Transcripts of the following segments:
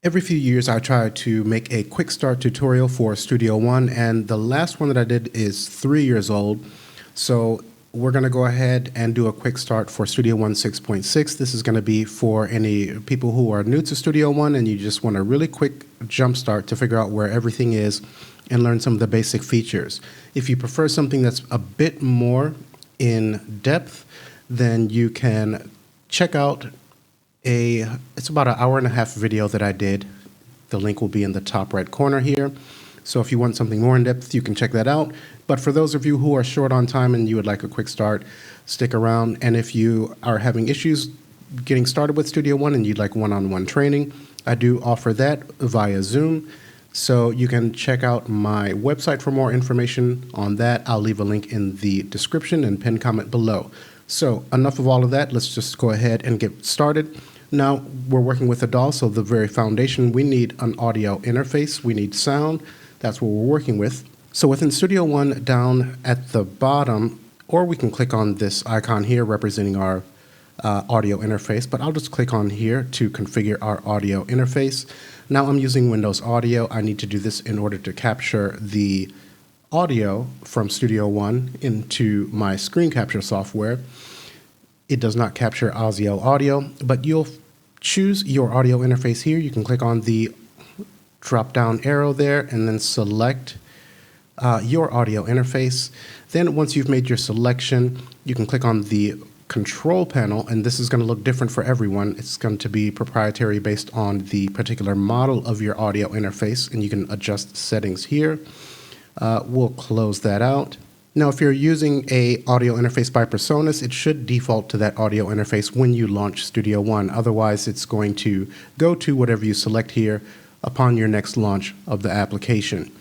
Every few years, I try to make a quick start tutorial for Studio One, and the last one that I did is 3 years old. So we're going to go ahead and do a quick start for Studio One 6.6. This is going to be for any people who are new to Studio One and you just want a really quick jump start to figure out where everything is and learn some of the basic features. If you prefer something that's a bit more in depth, then you can check out it's about an hour-and-a-half video that I did. The link will be in the top right corner here. So if you want something more in depth, you can check that out. But for those of you who are short on time and you would like a quick start, stick around. And if you are having issues getting started with Studio One and you'd like one-on-one training, I do offer that via Zoom. So you can check out my website for more information on that. I'll leave a link in the description and pinned comment below. So enough of all of that. Let's just go ahead and get started. Now, we're working with a DAW, so the very foundation, we need an audio interface. We need sound. That's what we're working with. So within Studio One, down at the bottom, or we can click on this icon here representing our audio interface, but I'll just click on here to configure our audio interface. Now I'm using Windows Audio. I need to do this in order to capture the audio from Studio One into my screen capture software. It does not capture Audio audio, but you'll choose your audio interface here. You can click on the drop-down arrow there and then select your audio interface. Then once you've made your selection, you can click on the control panel, and this is going to look different for everyone. It's going to be proprietary based on the particular model of your audio interface, and you can adjust settings here. We'll close that out. Now, if you're using a audio interface by Presonus, it should default to that audio interface when you launch Studio One. Otherwise, it's going to go to whatever you select here upon your next launch of the application.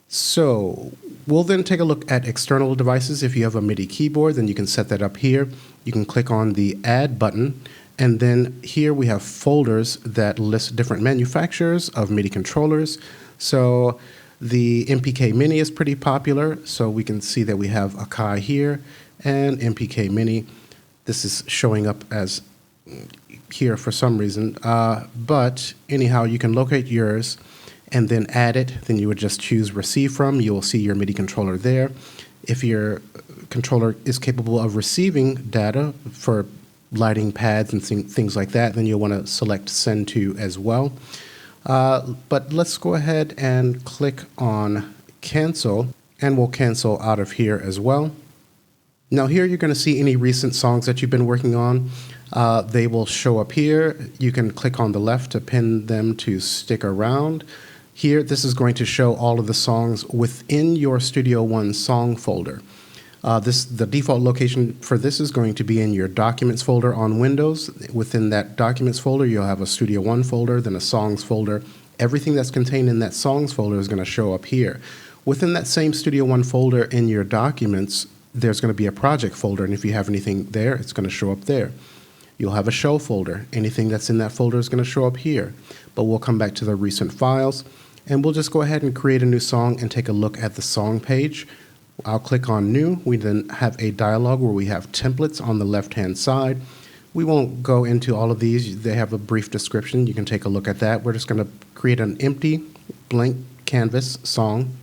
So we'll then take a look at external devices. If you have a MIDI keyboard, then you can set that up here. You can click on the Add button, and then here we have folders that list different manufacturers of MIDI controllers. So the MPK Mini is pretty popular, so we can see that we have Akai here and MPK Mini. This is showing up as here for some reason, but anyhow, you can locate yours and then add it. Then you would just choose Receive From. You will see your MIDI controller there. If your controller is capable of receiving data for lighting pads and things like that, then you'll want to select Send To as well. But let's go ahead and click on Cancel, and we'll cancel out of here as well. Now here you're going to see any recent songs that you've been working on. They will show up here. You can click on the left to pin them to stick around. Here, this is going to show all of the songs within your Studio One song folder. The default location for this is going to be in your Documents folder on Windows. Within that Documents folder, you'll have a Studio One folder, then a Songs folder. Everything that's contained in that Songs folder is going to show up here. Within that same Studio One folder in your Documents, there's going to be a Project folder, and if you have anything there, it's going to show up there. You'll have a Show folder. Anything that's in that folder is going to show up here. But we'll come back to the recent files, and we'll just go ahead and create a new song and take a look at the song page. I'll click on New. We then have a dialog where we have templates on the left-hand side. We won't go into all of these. They have a brief description. You can take a look at that. We're just going to create an empty blank canvas song.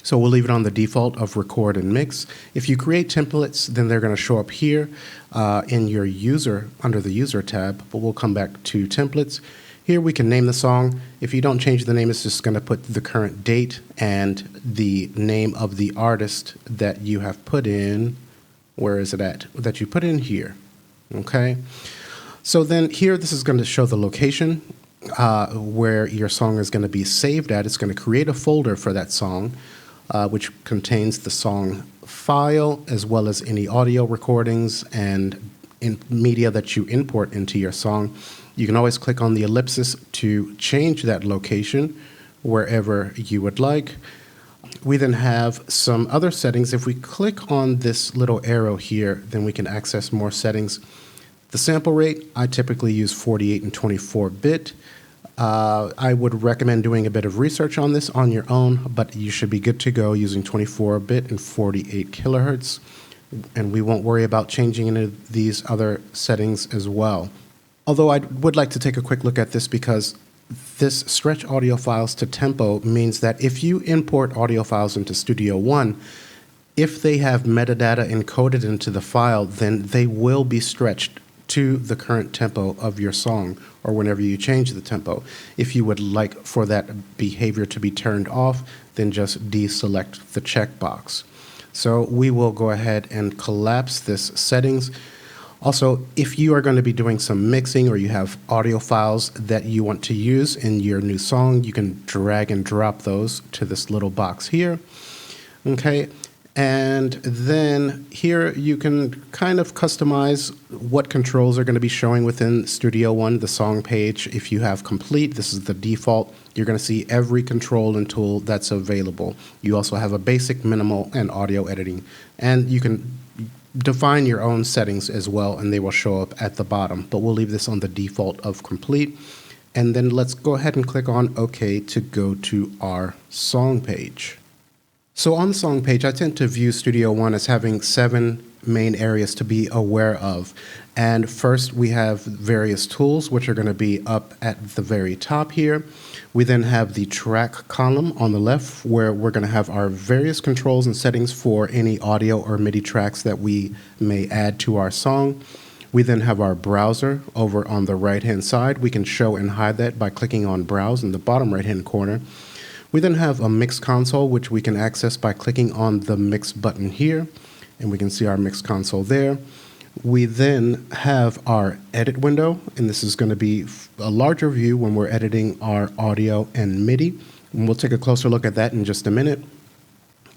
So we'll leave it on the default of Record and Mix. If you create templates, then they're going to show up here in your User, under the User tab, but we'll come back to Templates. Here we can name the song. If you don't change the name, it's just going to put the current date and the name of the artist that you have put in. Where is it at? That you put in here. Okay. So then here, this is going to show the location where your song is going to be saved at. It's going to create a folder for that song, which contains the song file as well as any audio recordings and media that you import into your song. You can always click on the ellipsis to change that location wherever you would like. We then have some other settings. If we click on this little arrow here, then we can access more settings. The sample rate, I typically use 48 and 24-bit. I would recommend doing a bit of research on this on your own, but you should be good to go using 24-bit and 48 kilohertz. And we won't worry about changing any of these other settings as well. Although I would like to take a quick look at this because this stretch audio files to tempo means that if you import audio files into Studio One, if they have metadata encoded into the file, then they will be stretched to the current tempo of your song or whenever you change the tempo. If you would like for that behavior to be turned off, then just deselect the checkbox. So we will go ahead and collapse this settings. Also, if you are going to be doing some mixing or you have audio files that you want to use in your new song, you can drag and drop those to this little box here. Okay, and then here you can kind of customize what controls are going to be showing within Studio One, the song page. If you have complete, this is the default. You're going to see every control and tool that's available. You also have a basic, minimal, and audio editing. And you can define your own settings as well, and they will show up at the bottom. But we'll leave this on the default of complete. And then let's go ahead and click on OK to go to our song page. So on the song page, I tend to view Studio One as having 7 main areas to be aware of. And first, we have various tools, which are going to be up at the very top here. We then have the track column on the left, where we're going to have our various controls and settings for any audio or MIDI tracks that we may add to our song. We then have our browser over on the right-hand side. We can show and hide that by clicking on Browse in the bottom right-hand corner. We then have a mix console, which we can access by clicking on the mix button here, and we can see our mix console there. We then have our edit window, and this is going to be a larger view when we're editing our audio and MIDI. And we'll take a closer look at that in just a minute.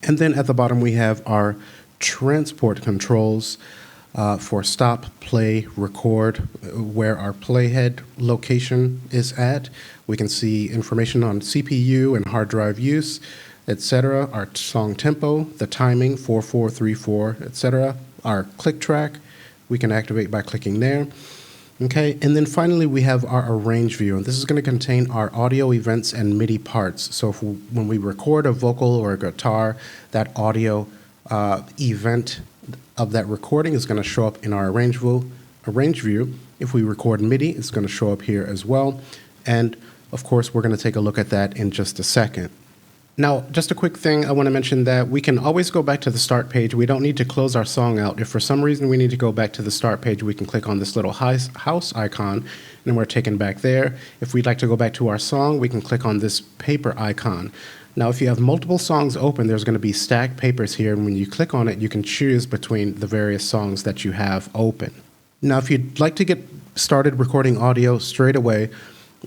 And then at the bottom, we have our transport controls for stop, play, record, where our playhead location is at. We can see information on CPU and hard drive use, etc., our song tempo, the timing, 4/4, 3/4, etc., our click track. We can activate by clicking there. Okay, and then finally we have our arrange view, and this is going to contain our audio events and MIDI parts. So when we record a vocal or a guitar, that audio event of that recording is going to show up in our arrange view. If we record MIDI, it's going to show up here as well. And of course, we're going to take a look at that in just a second. Now, just a quick thing, I want to mention that we can always go back to the start page. We don't need to close our song out. If for some reason we need to go back to the start page, we can click on this little house icon, and we're taken back there. If we'd like to go back to our song, we can click on this paper icon. Now, if you have multiple songs open, there's going to be stacked papers here, and when you click on it, you can choose between the various songs that you have open. Now, if you'd like to get started recording audio straight away,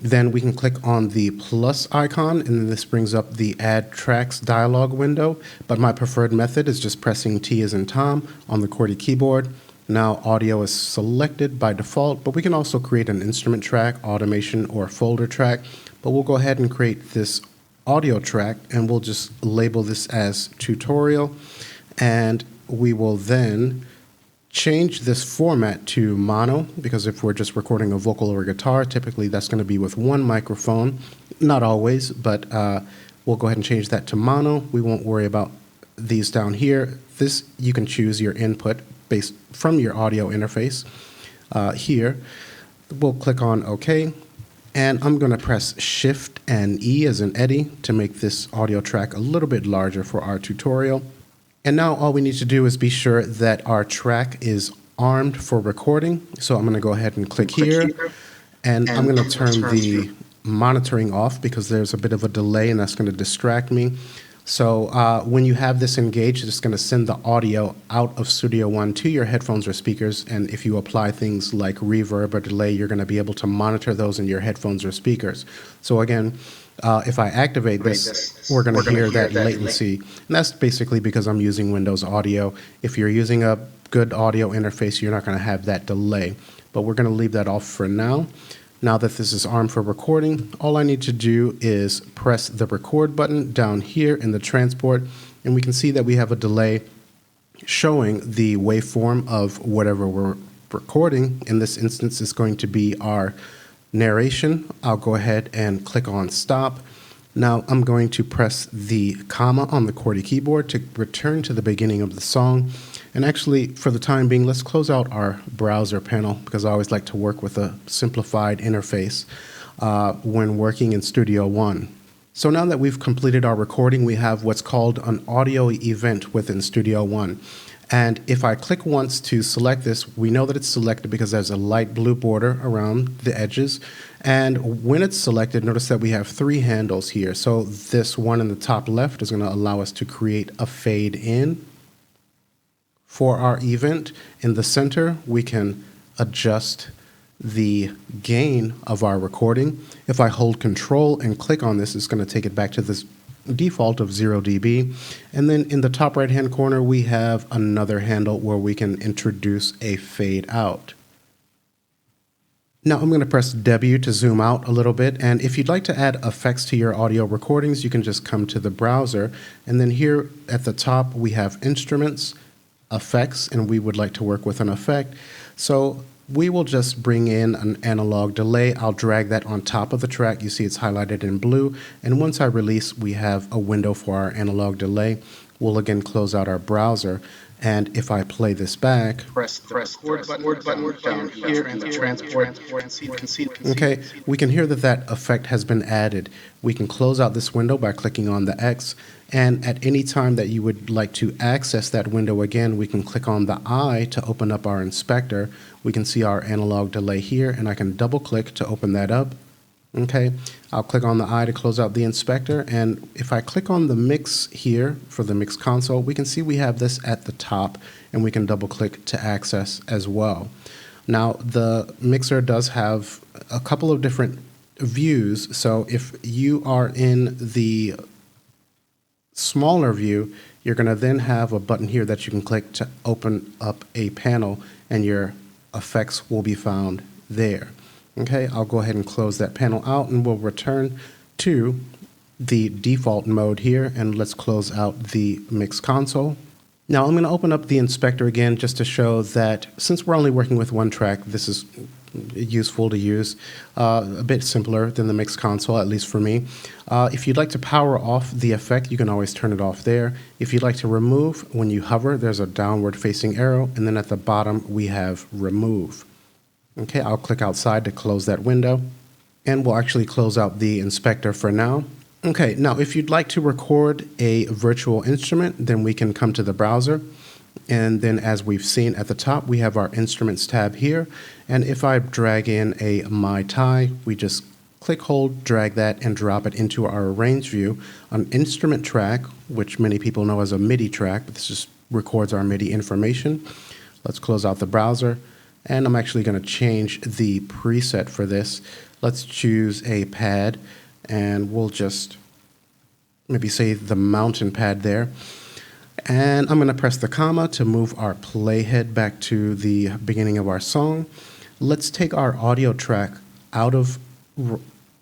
then we can click on the plus icon, and then this brings up the Add Tracks dialog window. But my preferred method is just pressing T as in Tom on the QWERTY keyboard. Now audio is selected by default, but we can also create an instrument track, automation, or folder track. But we'll go ahead and create this audio track, and we'll just label this as tutorial. And we will then change this format to mono, because if we're just recording a vocal or a guitar, typically that's going to be with one microphone. Not always, but we'll go ahead and change that to mono. We won't worry about these down here. This, you can choose your input based from your audio interface here. We'll click on OK, and I'm going to press Shift and E as in Eddie to make this audio track a little bit larger for our tutorial. And now all we need to do is be sure that our track is armed for recording. So I'm going to go ahead and click here, and I'm going to turn the monitoring off because there's a bit of a delay and that's going to distract me. So when you have this engaged, it's going to send the audio out of Studio One to your headphones or speakers. And if you apply things like reverb or delay, you're going to be able to monitor those in your headphones or speakers. So again, if I activate this, we're going to hear that latency. And that's basically because I'm using Windows Audio. If you're using a good audio interface, you're not going to have that delay. But we're going to leave that off for now. Now that this is armed for recording, all I need to do is press the record button down here in the transport, and we can see that we have a delay showing the waveform of whatever we're recording. In this instance, it's going to be our narration. I'll go ahead and click on stop. Now I'm going to press the comma on the QWERTY keyboard to return to the beginning of the song. And actually, for the time being, let's close out our browser panel because I always like to work with a simplified interface. when working in Studio One. So now that we've completed our recording, we have what's called an audio event within Studio One. And if I click once to select this, we know that it's selected because there's a light blue border around the edges. And when it's selected, notice that we have 3 handles here. So this one in the top left is going to allow us to create a fade in for our event. In the center, we can adjust the gain of our recording. If I hold Control and click on this, it's going to take it back to this default of 0 dB. And then in the top right hand corner, we have another handle where we can introduce a fade out. Now I'm going to press W to zoom out a little bit, and if you'd like to add effects to your audio recordings, you can just come to the browser, and then here at the top we have Instruments, Effects, and we would like to work with an effect. So we will just bring in an analog delay. I'll drag that on top of the track. You see it's highlighted in blue. And once I release, we have a window for our analog delay. We'll again close out our browser. And if I play this back, press the record button down here in the transport. Okay, we can hear that effect has been added. We can close out this window by clicking on the X. And at any time that you would like to access that window again, we can click on the I to open up our inspector. We can see our analog delay here, and I can double click to open that up. Okay, I'll click on the I to close out the inspector, and if I click on the mix here for the mix console, we can see we have this at the top, and we can double click to access as well. Now the mixer does have a couple of different views, so if you are in the smaller view, you're going to then have a button here that you can click to open up a panel, and your effects will be found there. Okay, I'll go ahead and close that panel out, and we'll return to the default mode here, and let's close out the mix console. Now I'm going to open up the inspector again just to show that since we're only working with one track, this is useful to use, a bit simpler than the mix console, at least for me. If you'd like to power off the effect, you can always turn it off there. If you'd like to remove, when you hover, there's a downward facing arrow, and then at the bottom we have remove. Okay, I'll click outside to close that window, and we'll actually close out the inspector for now. Okay, now if you'd like to record a virtual instrument, then we can come to the browser, and then as we've seen at the top, we have our Instruments tab here, and if I drag in a MIDI, we just click, hold, drag that, and drop it into our arrange view. An instrument track, which many people know as a MIDI track, but this just records our MIDI information. Let's close out the browser. And I'm actually going to change the preset for this. Let's choose a pad, and we'll just maybe say the mountain pad there. And I'm going to press the comma to move our playhead back to the beginning of our song. Let's take our audio track out of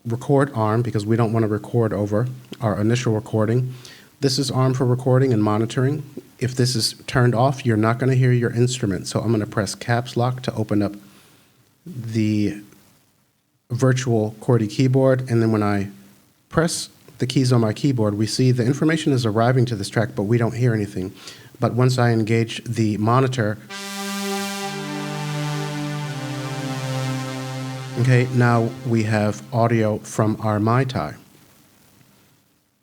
record arm because we don't want to record over our initial recording. This is arm for recording and monitoring. If this is turned off, you're not going to hear your instrument. So I'm going to press caps lock to open up the virtual QWERTY keyboard. And then when I press the keys on my keyboard, we see the information is arriving to this track, but we don't hear anything. But once I engage the monitor, okay, now we have audio from our MIDI.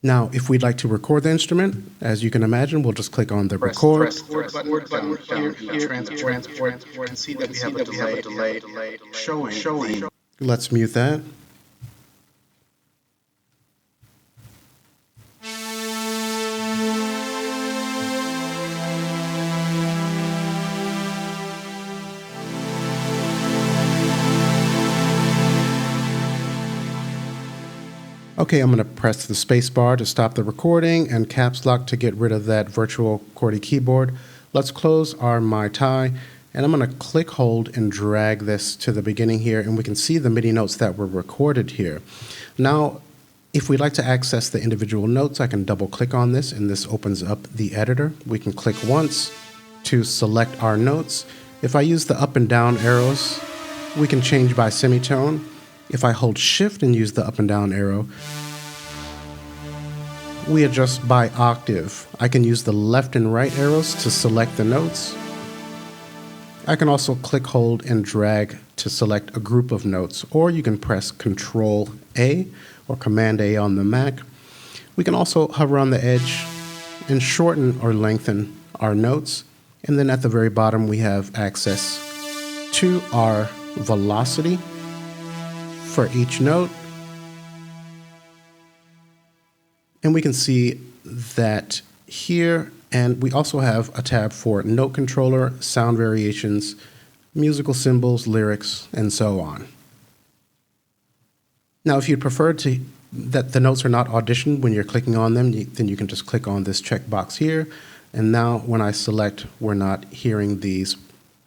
Now, if we'd like to record the instrument, as you can imagine, we'll just click on the record. Button here, transport, and see that we have a delay showing. Let's mute that. Okay, I'm going to press the space bar to stop the recording and caps lock to get rid of that virtual QWERTY keyboard. Let's close our MIDI, and I'm going to click, hold, and drag this to the beginning here, and we can see the MIDI notes that were recorded here. Now, if we'd like to access the individual notes, I can double click on this, and this opens up the editor. We can click once to select our notes. If I use the up and down arrows, we can change by semitone. If I hold shift and use the up and down arrow, we adjust by octave. I can use the left and right arrows to select the notes. I can also click, hold, and drag to select a group of notes, or you can press Control A or Command A on the Mac. We can also hover on the edge and shorten or lengthen our notes. And then at the very bottom, we have access to our velocity for each note. And we can see that here, and we also have a tab for note controller, sound variations, musical symbols, lyrics, and so on. Now, if you'd prefer that the notes are not auditioned when you're clicking on them, then you can just click on this checkbox here. And now when I select, we're not hearing these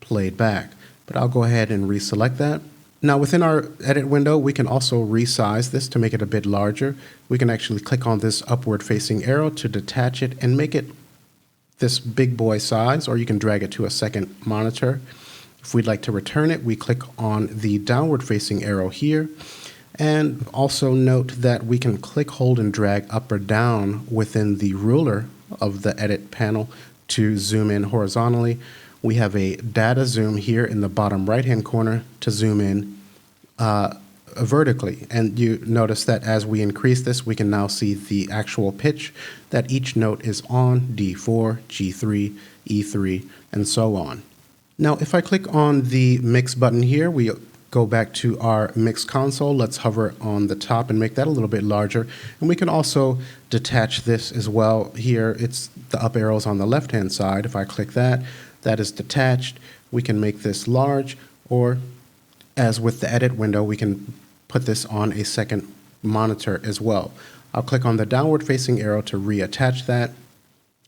played back. But I'll go ahead and reselect that. Now within our edit window, we can also resize this to make it a bit larger. We can actually click on this upward facing arrow to detach it and make it this big boy size, or you can drag it to a second monitor. If we'd like to return it, we click on the downward facing arrow here. And also note that we can click, hold, and drag up or down within the ruler of the edit panel to zoom in horizontally. We have a data zoom here in the bottom right-hand corner to zoom in vertically. And you notice that as we increase this, we can now see the actual pitch that each note is on, D4, G3, E3, and so on. Now, if I click on the mix button here, we go back to our mix console. Let's hover on the top and make that a little bit larger. And we can also detach this as well. Here, it's the up arrows on the left-hand side. If I click that, that is detached. We can make this large, or as with the edit window, we can put this on a second monitor as well. I'll click on the downward facing arrow to reattach that.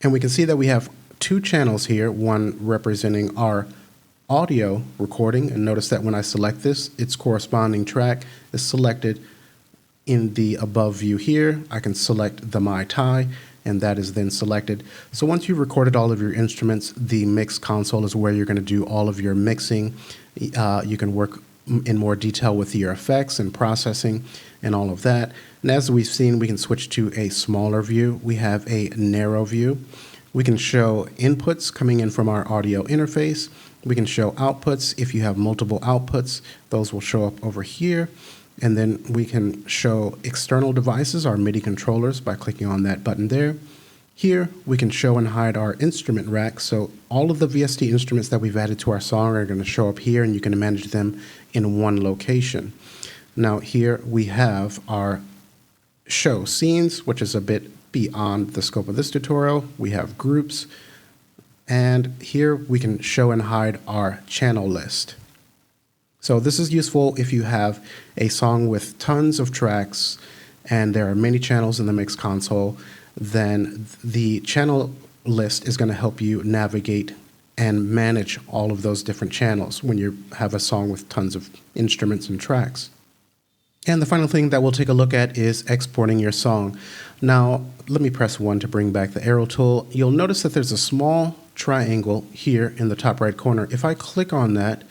And we can see that we have two channels here, one representing our audio recording, and notice that when I select this, its corresponding track is selected in the above view here. I can select the My Tai, and that is then selected. So once you've recorded all of your instruments, the mix console is where you're going to do all of your mixing. You can work in more detail with your effects and processing and all of that. And as we've seen, we can switch to a smaller view. We have a narrow view. We can show inputs coming in from our audio interface. We can show outputs. If you have multiple outputs, those will show up over here. And then we can show external devices, our MIDI controllers, by clicking on that button there. Here, we can show and hide our instrument rack. So all of the VST instruments that we've added to our song are going to show up here, and you can manage them in one location. Now here we have our show scenes, which is a bit beyond the scope of this tutorial. We have groups, and here we can show and hide our channel list. So this is useful if you have a song with tons of tracks and there are many channels in the mix console. Then the channel list is going to help you navigate and manage all of those different channels when you have a song with tons of instruments and tracks. And the final thing that we'll take a look at is exporting your song. Now, let me press 1 to bring back the arrow tool. You'll notice that there's a small triangle here in the top right corner. If I click on that,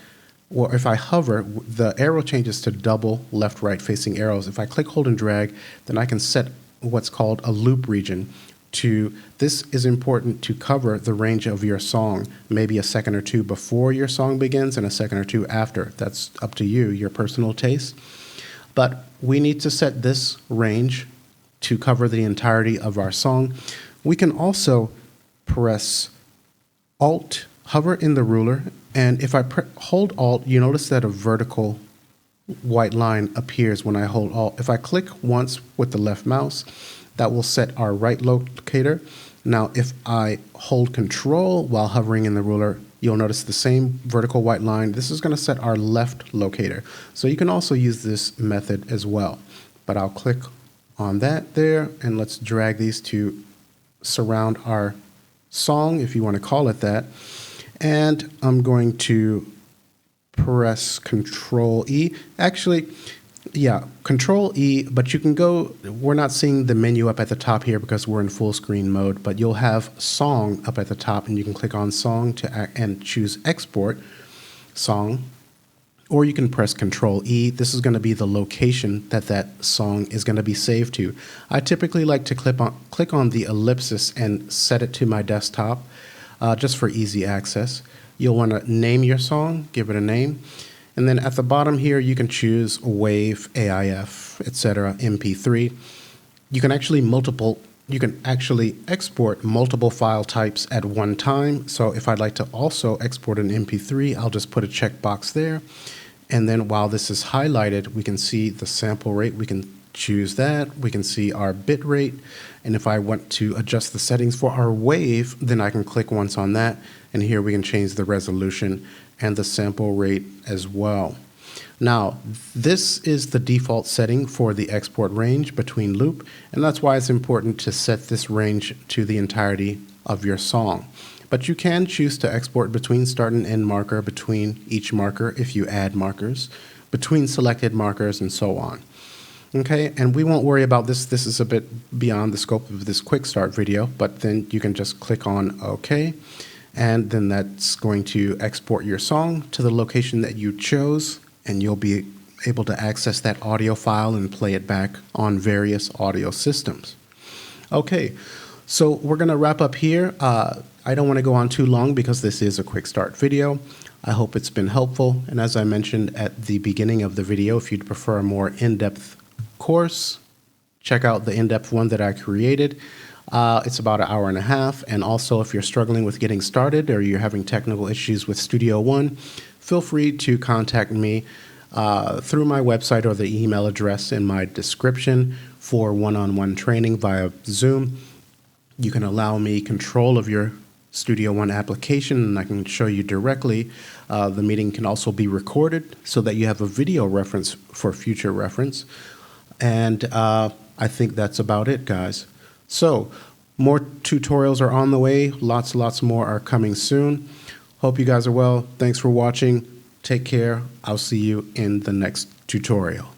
or if I hover, the arrow changes to double left-right facing arrows. If I click, hold, and drag, then I can set what's called a loop region. This is important to cover the range of your song, maybe a second or two before your song begins and a second or two after. That's up to you, your personal taste. But we need to set this range to cover the entirety of our song. We can also press Alt, hover in the ruler, and if I hold Alt, you notice that a vertical white line appears when I hold Alt. If I click once with the left mouse, that will set our right locator. Now, if I hold Control while hovering in the ruler, you'll notice the same vertical white line. This is going to set our left locator. So you can also use this method as well. But I'll click on that there, and let's drag these to surround our song, if you want to call it that. And I'm going to press Control E. Actually, yeah, Control E, but you can go, we're not seeing the menu up at the top here because we're in full screen mode, but you'll have Song up at the top, and you can click on Song and choose Export Song, or you can press Control E. This is going to be the location that song is going to be saved to. I typically like to click on the ellipsis and set it to my desktop just for easy access. You'll want to name your song, give it a name. And then at the bottom here, you can choose WAV, AIF, etc., MP3. You can actually export multiple file types at one time. So if I'd like to also export an MP3, I'll just put a checkbox there. And then while this is highlighted, we can see the sample rate. We can choose that. We can see our bit rate. And if I want to adjust the settings for our wave, then I can click once on that. And here we can change the resolution and the sample rate as well. Now, this is the default setting for the export range between loop, and that's why it's important to set this range to the entirety of your song. But you can choose to export between start and end marker, between each marker if you add markers, between selected markers, and so on. Okay, and we won't worry about this. This is a bit beyond the scope of this quick start video, but then you can just click on OK, and then that's going to export your song to the location that you chose, and you'll be able to access that audio file and play it back on various audio systems. Okay, so we're going to wrap up here. I don't want to go on too long because this is a quick start video. I hope it's been helpful, and as I mentioned at the beginning of the video, if you'd prefer a more in-depth course, check out the in-depth one that I created. It's about an hour and a half, and also if you're struggling with getting started or you're having technical issues with Studio One, feel free to contact me through my website or the email address in my description for one-on-one training via Zoom. You can allow me control of your Studio One application, and I can show you directly. The meeting can also be recorded so that you have a video reference for future reference. And I think that's about it, guys. So more tutorials are on the way. Lots more are coming soon. Hope you guys are well. Thanks for watching. Take care. I'll see you in the next tutorial.